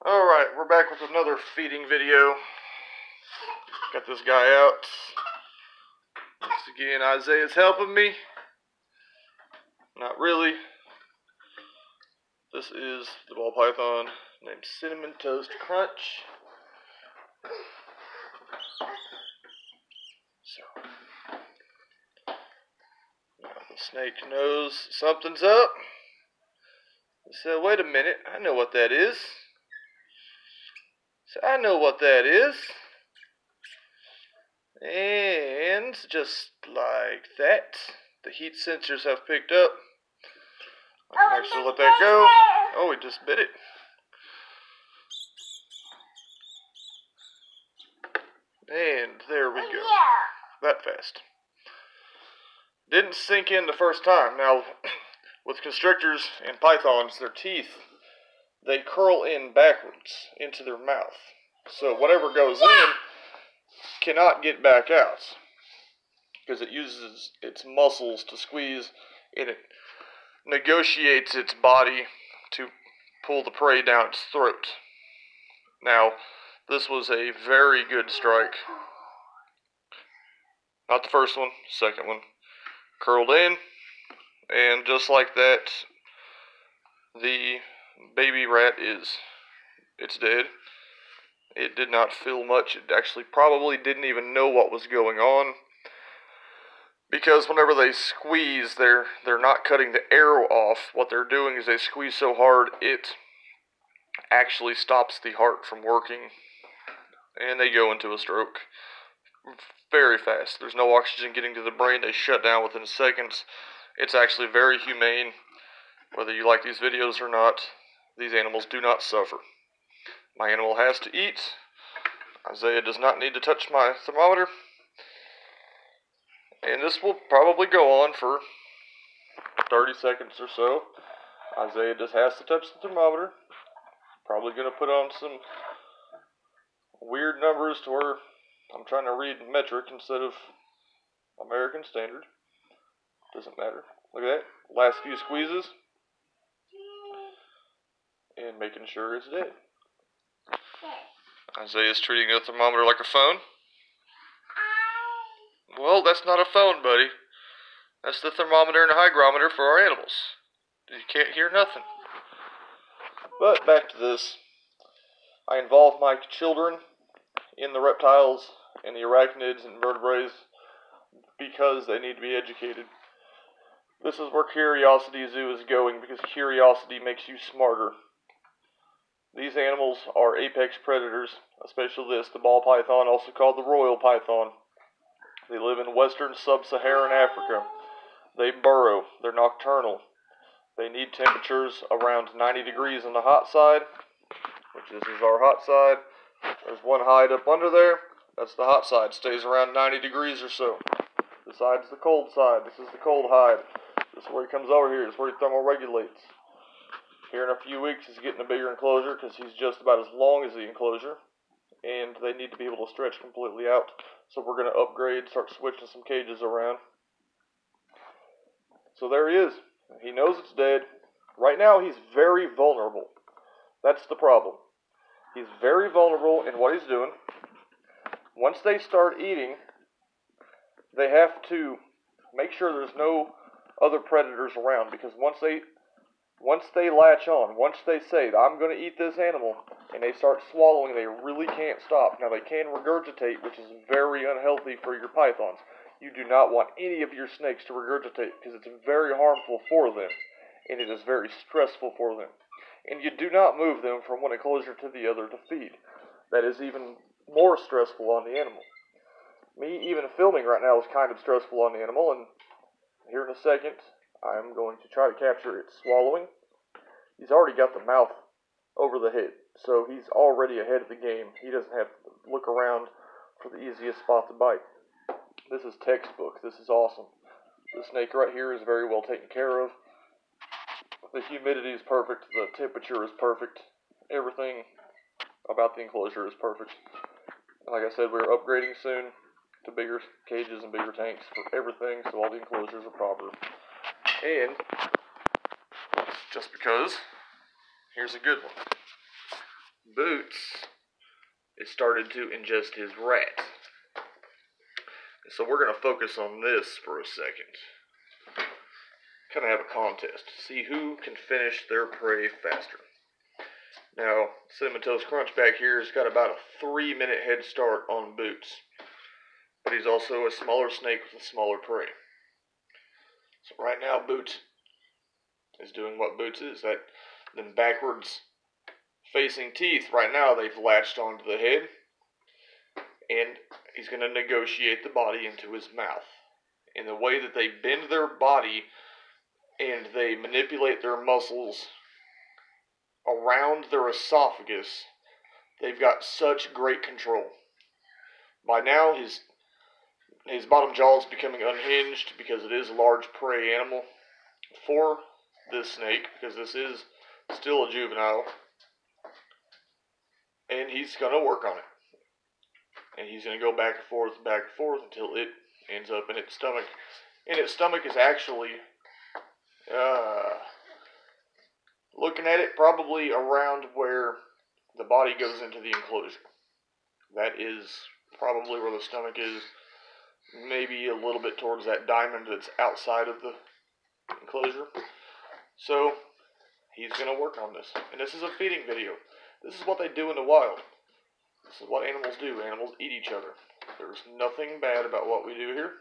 Alright, we're back with another feeding video. Got this guy out. Once again, Isaiah's helping me. Not really. This is the ball python named Cinnamon Toast Crunch. So, now the snake knows something's up. He said, wait a minute, I know what that is. So I know what that is. And just like that, the heat sensors have picked up. I can actually let that go. Oh, he just bit it. And there we go. That fast. Didn't sink in the first time. Now, with constrictors and pythons, their teeth, they curl in backwards into their mouth. So whatever goes in cannot get back out, because it uses its muscles to squeeze, and it negotiates its body to pull the prey down its throat. Now, this was a very good strike. Not the first one, second one. Curled in, and just like that, the baby rat it's dead. It did not feel much. It actually probably didn't even know what was going on, because whenever they squeeze, they're not cutting the arrow off. What they're doing is they squeeze so hard it actually stops the heart from working, and they go into a stroke very fast. There's no oxygen getting to the brain. They shut down within seconds. It's actually very humane. Whether you like these videos or not, these animals do not suffer. My animal has to eat. Isaiah does not need to touch my thermometer. And this will probably go on for 30 seconds or so. Isaiah just has to touch the thermometer. Probably going to put on some weird numbers to where I'm trying to read metric instead of American Standard. Doesn't matter. Look at that. Last few squeezes. And making sure it's dead. Isaiah's treating the thermometer like a phone. Well, that's not a phone, buddy. That's the thermometer and a hygrometer for our animals. You can't hear nothing. But back to this. I involve my children in the reptiles and the arachnids and vertebrates because they need to be educated. This is where Curiosity Zoo is going, because curiosity makes you smarter. These animals are apex predators, especially this, the ball python, also called the royal python. They live in western sub-Saharan Africa. They burrow. They're nocturnal. They need temperatures around 90 degrees on the hot side, which this is our hot side. There's one hide up under there. That's the hot side. Stays around 90 degrees or so. This side's the cold side. This is the cold hide. This is where he comes over here. This is where he thermoregulates. Here in a few weeks, he's getting a bigger enclosure because he's just about as long as the enclosure. And they need to be able to stretch completely out. So we're going to upgrade, start switching some cages around. So there he is. He knows it's dead. Right now, he's very vulnerable. That's the problem. He's very vulnerable in what he's doing. Once they start eating, they have to make sure there's no other predators around, because once they latch on, once they say, I'm going to eat this animal, and they start swallowing, they really can't stop. Now, they can regurgitate, which is very unhealthy for your pythons. You do not want any of your snakes to regurgitate, because it's very harmful for them, and it is very stressful for them. And you do not move them from one enclosure to the other to feed. That is even more stressful on the animal. Me even filming right now is kind of stressful on the animal, and here in a second, I'm going to try to capture it swallowing. He's already got the mouth over the head, so he's already ahead of the game. He doesn't have to look around for the easiest spot to bite. This is textbook. This is awesome. The snake right here is very well taken care of. The humidity is perfect. The temperature is perfect. Everything about the enclosure is perfect. Like I said, we're upgrading soon to bigger cages and bigger tanks for everything, so all the enclosures are proper. And just because, here's a good one. Boots is started to ingest his rat. So we're going to focus on this for a second. Kind of have a contest. See who can finish their prey faster. Now, Cinnamon Toast Crunch back here has got about a 3-minute head start on Boots. But he's also a smaller snake with a smaller prey. So right now, Boots is doing what Boots is. That them backwards facing teeth. Right now, they've latched onto the head. And he's going to negotiate the body into his mouth. In the way that they bend their body and they manipulate their muscles around their esophagus, they've got such great control. By now, his bottom jaw is becoming unhinged because it is a large prey animal for this snake, because this is still a juvenile. And he's going to work on it. And he's going to go back and forth until it ends up in its stomach. And its stomach is actually, looking at it, probably around where the body goes into the enclosure. That is probably where the stomach is. Maybe a little bit towards that diamond that's outside of the enclosure. So, he's going to work on this. And this is a feeding video. This is what they do in the wild. This is what animals do. Animals eat each other. There's nothing bad about what we do here.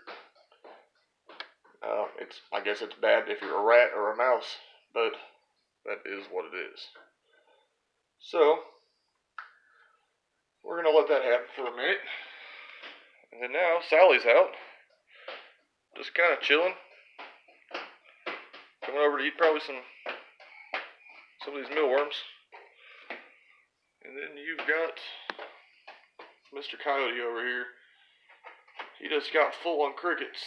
I guess it's bad if you're a rat or a mouse, but that is what it is. So, we're going to let that happen for a minute. And then now, Sally's out. Just kind of chilling. Coming over to eat probably some of these mealworms. And then you've got Mr. Coyote over here. He just got full on crickets.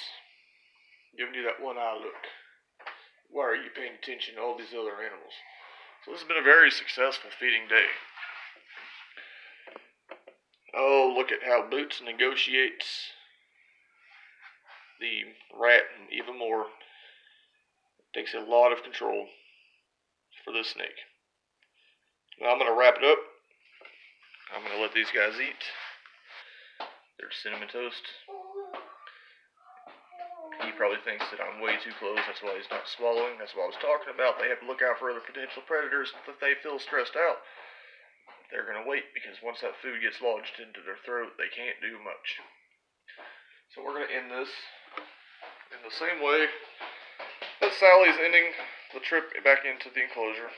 Giving you that one eye look. Why are you paying attention to all these other animals? So this has been a very successful feeding day. Oh, look at how Boots negotiates the rat even more. It takes a lot of control for this snake. Now I'm going to wrap it up. I'm going to let these guys eat. There's Cinnamon Toast. He probably thinks that I'm way too close. That's why he's not swallowing. That's what I was talking about. They have to look out for other potential predators. If they feel stressed out, they're going to wait, because once that food gets lodged into their throat, they can't do much. So we're going to end this in the same way that Sally's ending the trip back into the enclosure.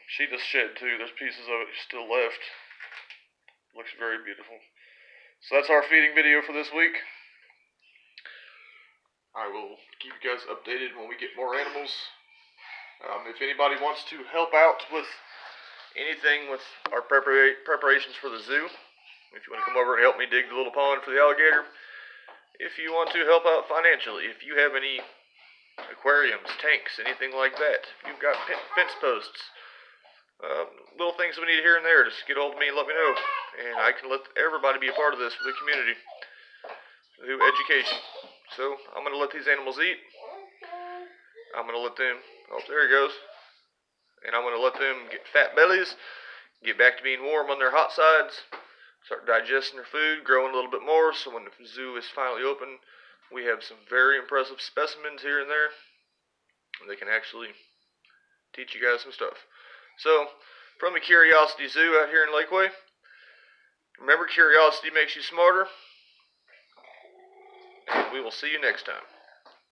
She just shed too. There's pieces of it still left. Looks very beautiful. So that's our feeding video for this week. I will keep you guys updated when we get more animals. If anybody wants to help out with anything with our preparations for the zoo, if you want to come over and help me dig the little pond for the alligator, if you want to help out financially, if you have any aquariums, tanks, anything like that, if you've got fence posts, little things we need here and there, just get hold of me and let me know, and I can let everybody be a part of this for the community through education. So I'm going to let these animals eat. I'm going to let them, oh, there he goes, and I'm going to let them get fat bellies, get back to being warm on their hot sides, start digesting their food, growing a little bit more, so when the zoo is finally open, we have some very impressive specimens here and there. They can actually teach you guys some stuff. So, from the Curiosity Zoo out here in Lakeway, remember, curiosity makes you smarter, and we will see you next time.